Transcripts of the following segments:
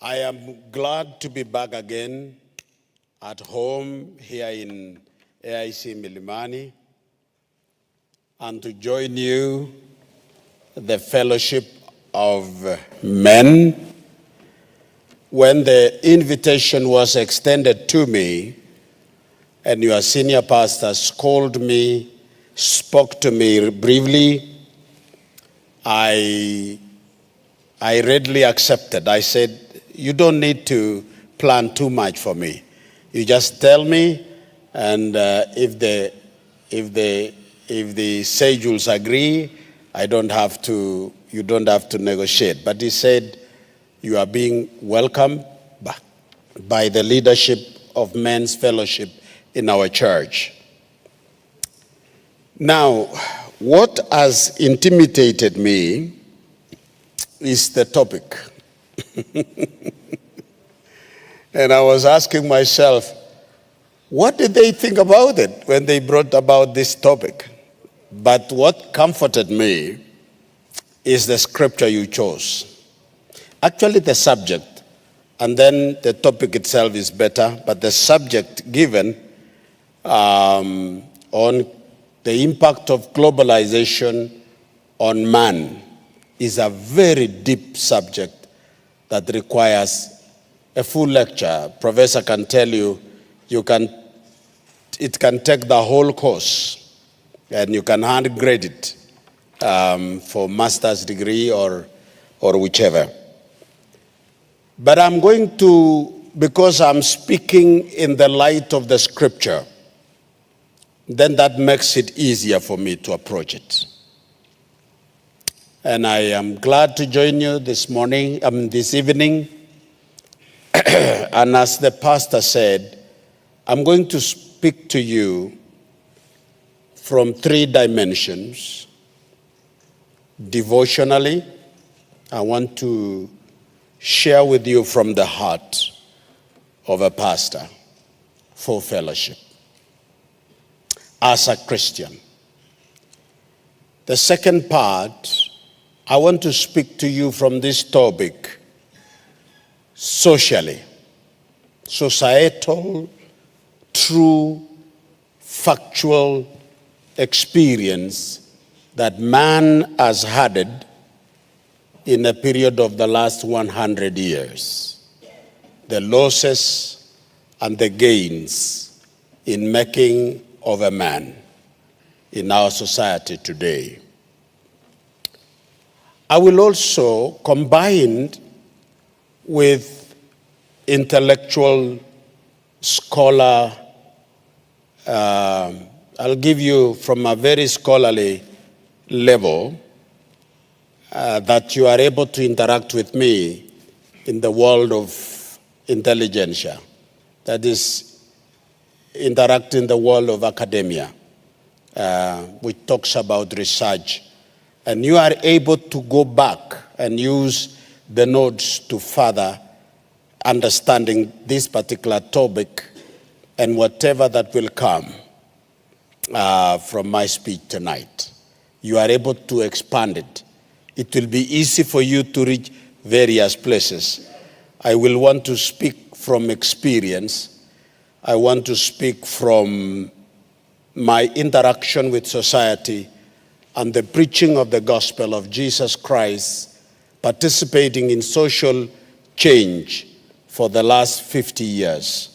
I am glad to be back again at home here in AIC Milimani and to join you, the fellowship of men. When the invitation was extended to me and your senior pastors called me, spoke to me briefly, I readily accepted. I said, you don't need to plan too much for me. You just tell me, and if the schedules agree, you don't have to negotiate. But he said, you are being welcomed by the leadership of men's fellowship in our church. Now, what has intimidated me is the topic. And I was asking myself, what did they think about it when they brought about this topic? But what comforted me is the scripture you chose. Actually, the subject, and then the topic itself is better, but the subject given on the impact of globalization on man is a very deep subject that requires a full lecture. Professor can tell you, it can take the whole course, and you can hand grade it for master's degree or whichever. But I'm going to, because I'm speaking in the light of the scripture, then that makes it easier for me to approach it. And I am glad to join you this evening. And as the pastor said, I'm going to speak to you from three dimensions. Devotionally, I want to share with you from the heart of a pastor for fellowship as a Christian. The second part, I want to speak to you from this topic socially, societal, true, factual experience that man has had in a period of the last 100 years. The losses and the gains in making of a man in our society today. I will also combine with intellectual scholar. I'll give you from a very scholarly level that you are able to interact with me in the world of intelligentsia. That is, interact in the world of academia, which talks about research. And you are able to go back and use the notes to further understanding this particular topic and whatever that will come from my speech tonight. You are able to expand it. It will be easy for you to reach various places. I will want to speak from experience. I want to speak from my interaction with society and the preaching of the gospel of Jesus Christ, participating in social change for the last 50 years.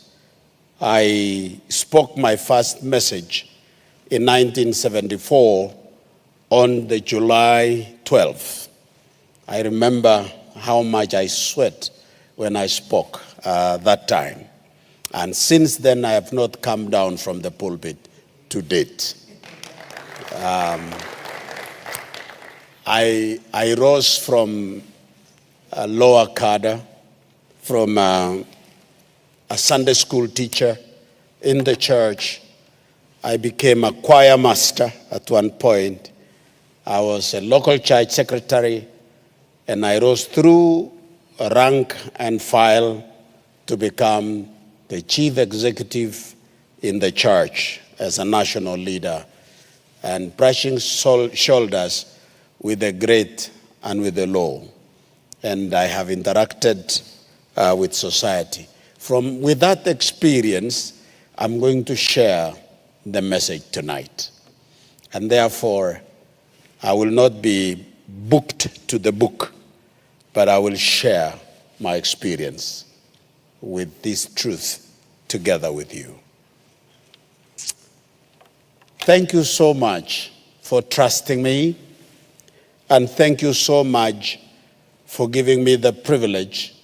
I spoke my first message in 1974 on the July 12th. I remember how much I sweat when I spoke that time. And since then, I have not come down from the pulpit to date. I rose from a lower cadre, from a Sunday school teacher in the church. I became a choir master at one point. I was a local church secretary, and I rose through rank and file to become the chief executive in the church as a national leader, and brushing shoulders with the great and with the low. And I have interacted with society. With that experience, I'm going to share the message tonight. And therefore, I will not be booked to the book, but I will share my experience with this truth together with you. Thank you so much for trusting me, and thank you so much for giving me the privilege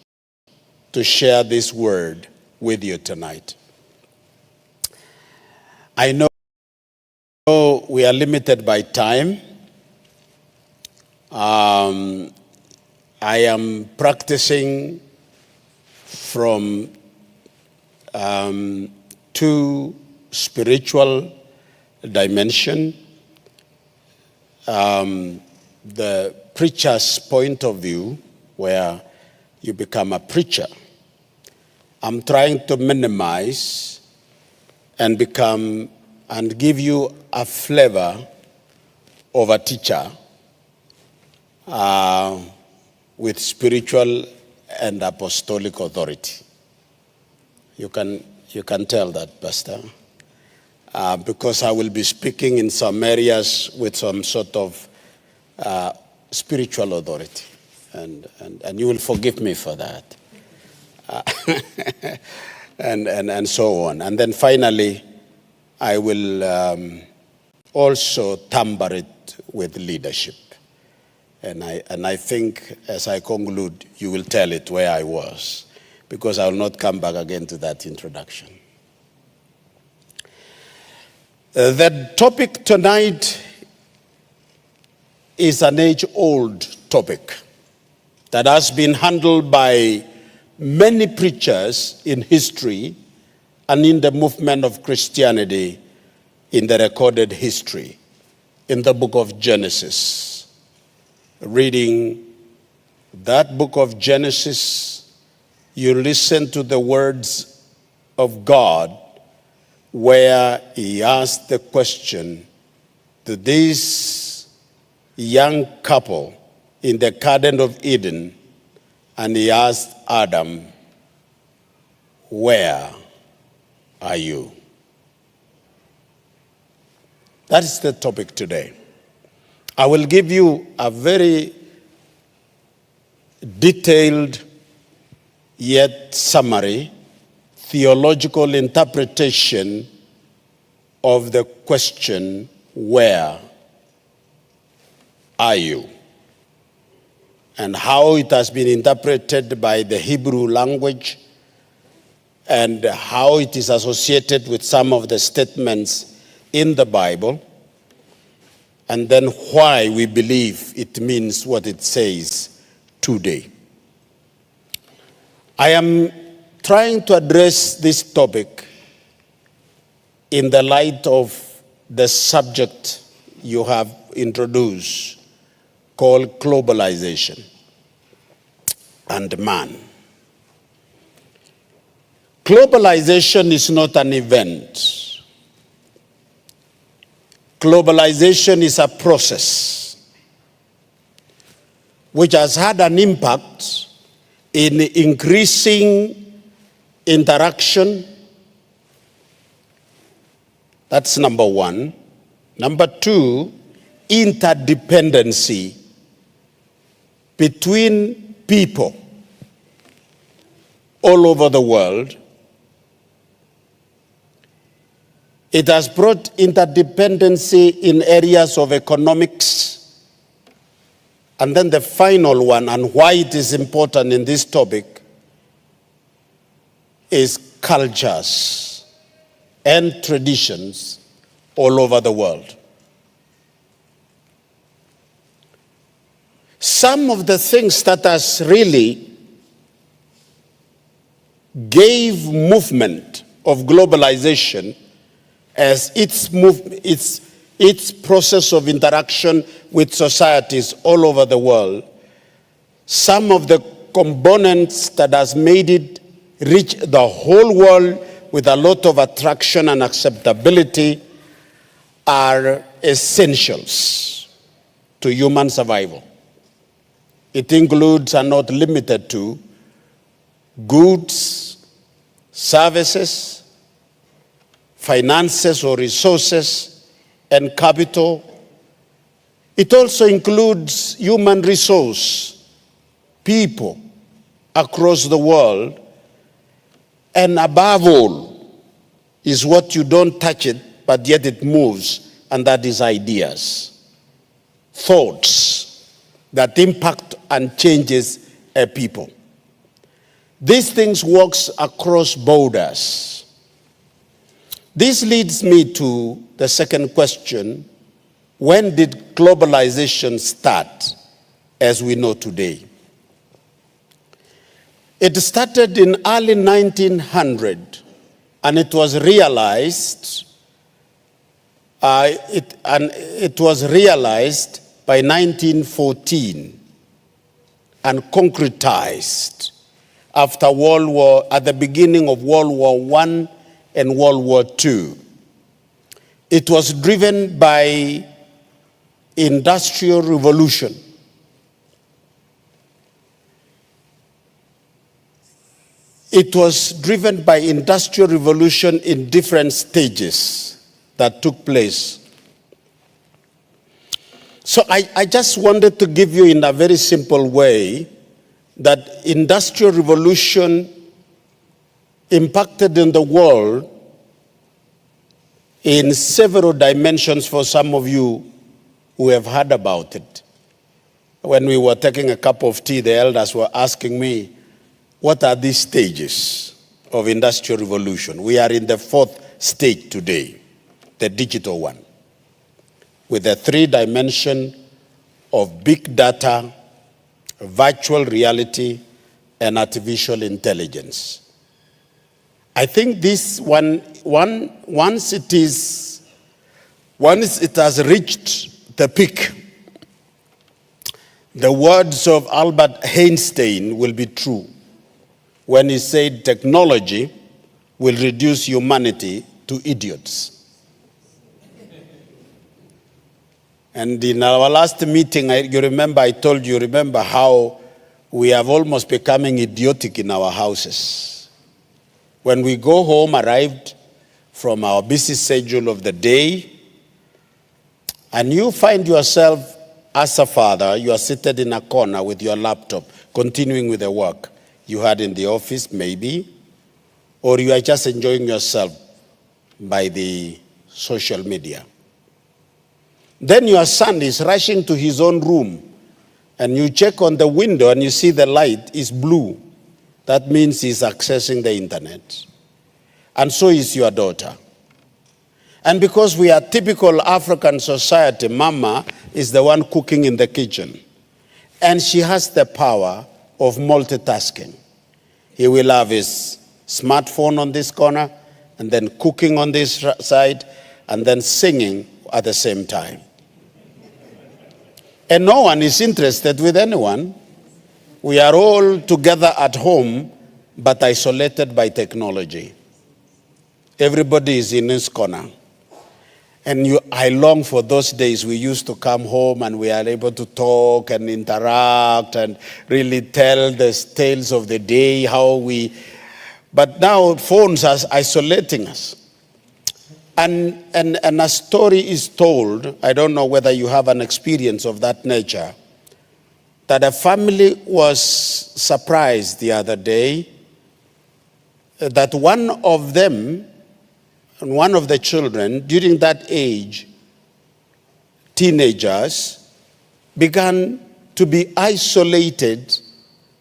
to share this word with you tonight. I know we are limited by time. I am practicing from two spiritual dimensions. The preacher's point of view, where you become a preacher. I'm trying to minimize and give you a flavor of a teacher with spiritual and apostolic authority. You can tell that, Pastor, because I will be speaking in some areas with some sort of spiritual authority, and you will forgive me for that, and so on. And then finally, I will also temper it with leadership. And I think as I conclude, you will tell it where I was, because I will not come back again to that introduction. The topic tonight is an age-old topic that has been handled by many preachers in history and in the movement of Christianity in the recorded history, in the book of Genesis. Reading that book of Genesis, you listen to the words of God where he asked the question to this young couple in the Garden of Eden, and he asked Adam, "Where are you?" That is the topic today. I will give you a very detailed yet summary theological interpretation of the question, "Where are you?" and how it has been interpreted by the Hebrew language and how it is associated with some of the statements in the Bible, and then why we believe it means what it says today. I am trying to address this topic in the light of the subject you have introduced, called globalization and man. Globalization is not an event. Globalization is a process which has had an impact in increasing interaction. That's number one. Number two, interdependency between people all over the world. It has brought interdependency in areas of economics. And then the final one, and why it is important in this topic, is cultures and traditions all over the world. Some of the things that has really gave movement of globalization as its process of interaction with societies all over the world, some of the components that has made it reach the whole world with a lot of attraction and acceptability are essentials to human survival. It includes, and not limited to, goods, services, finances or resources, and capital. It also includes human resource, people across the world, and above all is what you don't touch it, but yet it moves, and that is ideas, thoughts that impact and changes a people. These things works across borders. This leads me to the second question: when did globalization start as we know today? It started in early 1900, and it was realized by 1914 and concretized at the beginning of World War I and World War II. It was driven by industrial revolution. It was driven by industrial revolution in different stages that took place. So I just wanted to give you in a very simple way that industrial revolution impacted in the world in several dimensions for some of you who have heard about it. When we were taking a cup of tea, the elders were asking me, what are these stages of industrial revolution? We are in the fourth stage today, the digital one, with the 3 dimension of big data, virtual reality, and artificial intelligence. I think this once it has reached the peak, the words of Albert Einstein will be true when he said technology will reduce humanity to idiots. And in our last meeting, I told you, remember how we have almost becoming idiotic in our houses. When we go home, arrived from our busy schedule of the day, and you find yourself as a father, you are seated in a corner with your laptop, continuing with the work you had in the office, maybe, or you are just enjoying yourself by the social media. Then your son is rushing to his own room, and you check on the window and you see the light is blue. That means he's accessing the internet. And so is your daughter. And because we are typical African society, mama is the one cooking in the kitchen. And she has the power of multitasking. He will have his smartphone on this corner, and then cooking on this side, and then singing at the same time. And no one is interested with anyone. We are all together at home, but isolated by technology. Everybody is in his corner. And I long for those days we used to come home and we are able to talk and interact and really tell the tales of the day, but now phones are isolating us. And a story is told, I don't know whether you have an experience of that nature, that a family was surprised the other day that one of the children during that age, teenagers, began to be isolated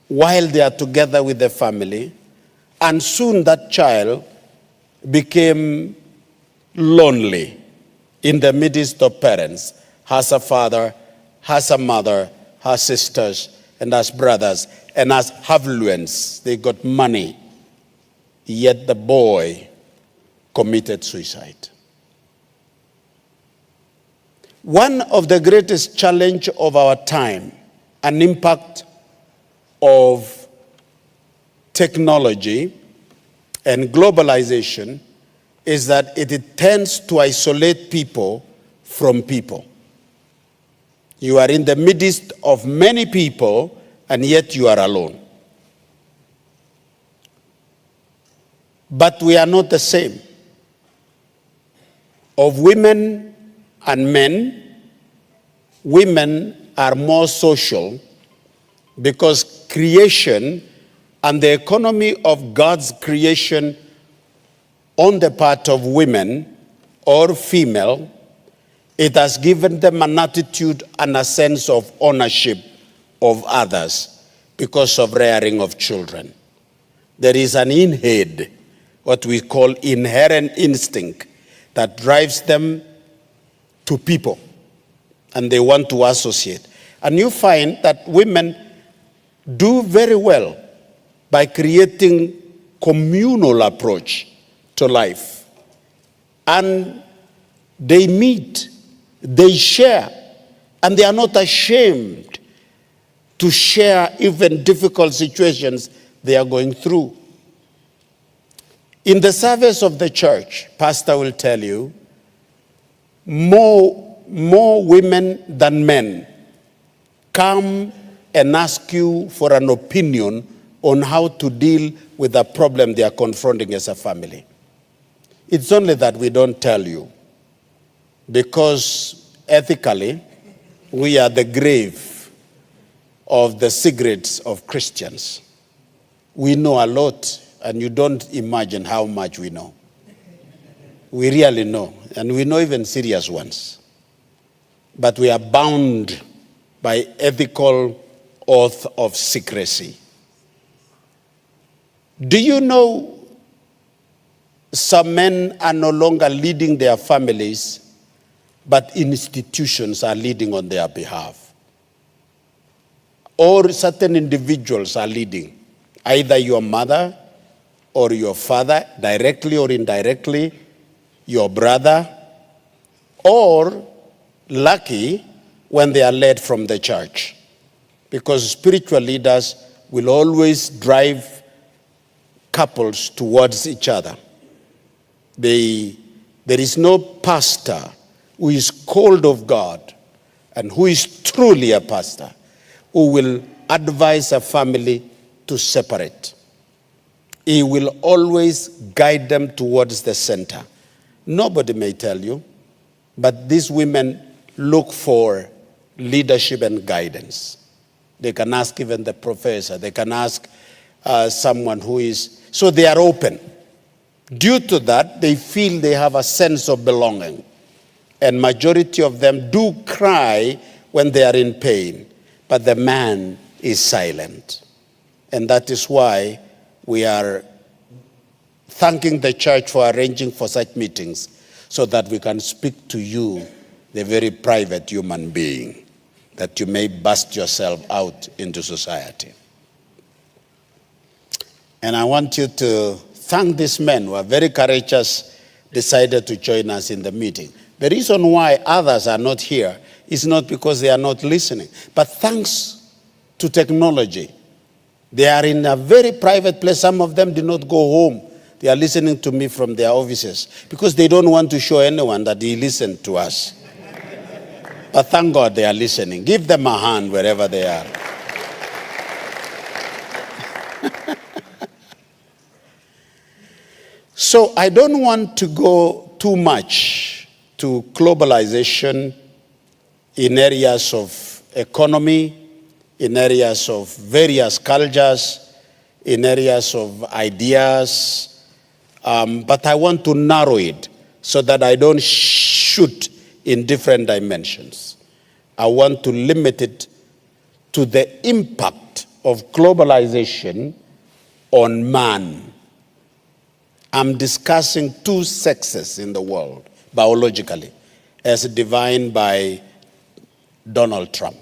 while they are together with the family, and soon that child became lonely in the midst of parents, has a father, has a mother, has sisters, and has brothers, and has affluence. They got money. Yet the boy committed suicide. One of the greatest challenge of our time, an impact of technology and globalization, is that it tends to isolate people from people. You are in the midst of many people, and yet you are alone. But we are not the same. Of women and men, women are more social because creation and the economy of God's creation on the part of women or female, it has given them an attitude and a sense of ownership of others because of rearing of children. There is an inhead, what we call inherent instinct, that drives them to people, and they want to associate. And you find that women do very well by creating communal approach to life. And they meet, they share, and they are not ashamed to share even difficult situations they are going through. In the service of the church, pastor will tell you, more women than men come and ask you for an opinion on how to deal with the problem they are confronting as a family. It's only that we don't tell you, because ethically, we are the grave of the secrets of Christians. We know a lot, and you don't imagine how much we know. We really know, and we know even serious ones. But we are bound by ethical oath of secrecy. Do you know some men are no longer leading their families, but institutions are leading on their behalf? Or certain individuals are leading, either your mother or your father, directly or indirectly, your brother, or lucky when they are led from the church. Because spiritual leaders will always drive couples towards each other. There is no pastor who is called of God and who is truly a pastor who will advise a family to separate. He will always guide them towards the center. Nobody may tell you, but these women look for leadership and guidance. They can ask even the professor. They can ask someone who is... So they are open. Due to that, they feel they have a sense of belonging. And majority of them do cry when they are in pain. But the man is silent. And that is why we are thanking the church for arranging for such meetings, so that we can speak to you, the very private human being, that you may burst yourself out into society. And I want you to thank these men who are very courageous, decided to join us in the meeting. The reason why others are not here is not because they are not listening, but thanks to technology. They are in a very private place. Some of them did not go home. They are listening to me from their offices because they don't want to show anyone that they listened to us. But thank God they are listening. Give them a hand wherever they are. So I don't want to go too much to globalization in areas of economy, in areas of various cultures, in areas of ideas, but I want to narrow it so that I don't shoot in different dimensions. I want to limit it to the impact of globalization on man. I'm discussing two sexes in the world, biologically, as defined by Donald Trump.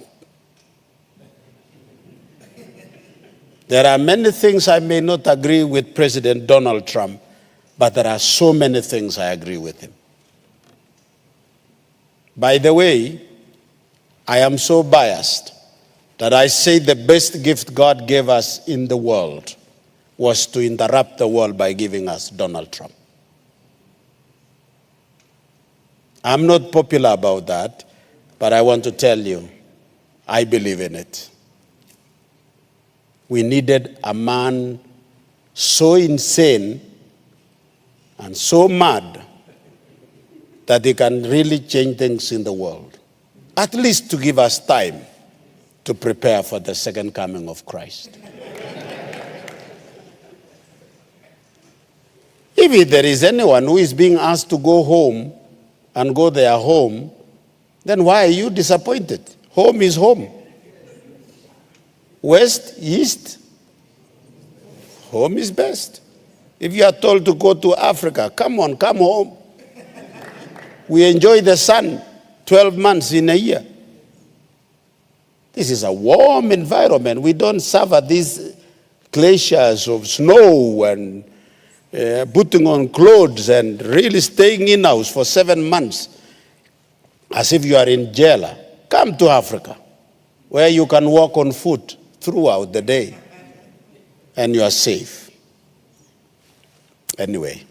There are many things I may not agree with President Donald Trump, but there are so many things I agree with him. By the way, I am so biased that I say the best gift God gave us in the world was to interrupt the world by giving us Donald Trump. I'm not popular about that, but I want to tell you, I believe in it. We needed a man so insane and so mad that he can really change things in the world, at least to give us time to prepare for the second coming of Christ. If there is anyone who is being asked to go home and go their home, then why are you disappointed? Home is home. West, east, home is best. If you are told to go to Africa, come on, come home. We enjoy the sun 12 months in a year. This is a warm environment. We don't suffer these glaciers of snow and putting on clothes and really staying in-house for 7 months as if you are in jail. Come to Africa, where you can walk on foot throughout the day and you are safe. Anyway,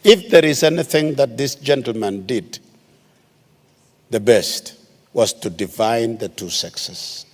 if there is anything that this gentleman did, the best was to define the two sexes.